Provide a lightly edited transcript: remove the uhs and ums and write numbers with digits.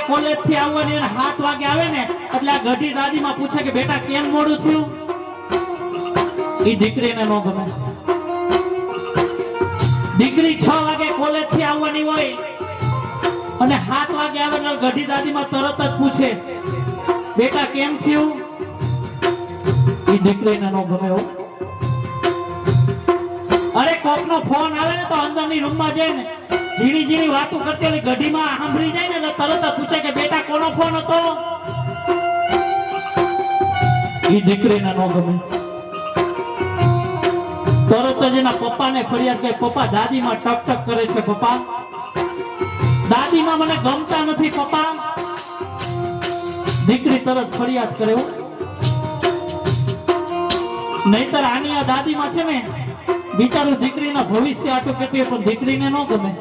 College થી આવવાની અને 7 વાગે આવે ને એટલે આ ગઢી દાદીમાં પૂછે કે બેટા કેમ મોડું થયું? ઈ દીકરીને ન ગમે. દીકરી 6 વાગે કોલેજ થી આવવાની હોય અને 7 વાગે આવે એટલે ગઢી દાદીમાં તરત જ પૂછે બેટા કેમ થયું? ઈ દીકરીને ન ગમે હો. અરે કોકનો ફોન આવે ને તો અંદરની રૂમમાં જઈને ઝીણી ઝીણી વાતો કરતી ઓલી ગઢીમાં સાંભળી જાય ને એટલે તરત જ પૂછે કે બેટા કોનો ફોન હતો? ઈ દીકરીને ન ગમે. તરત જ એના પપ્પાને ફરિયાદ કરે પપ્પા દાદીમાં ટક ટક કરે છે, પપ્પા દાદીમાં મને ગમતા નથી પપ્પા. દીકરી તરત ફરિયાદ કરે. નહીતર આની આ દાદીમાં છે ને બિચારું દીકરીના ભવિષ્ય આટું કેતી પણ દીકરીને ન ગમે.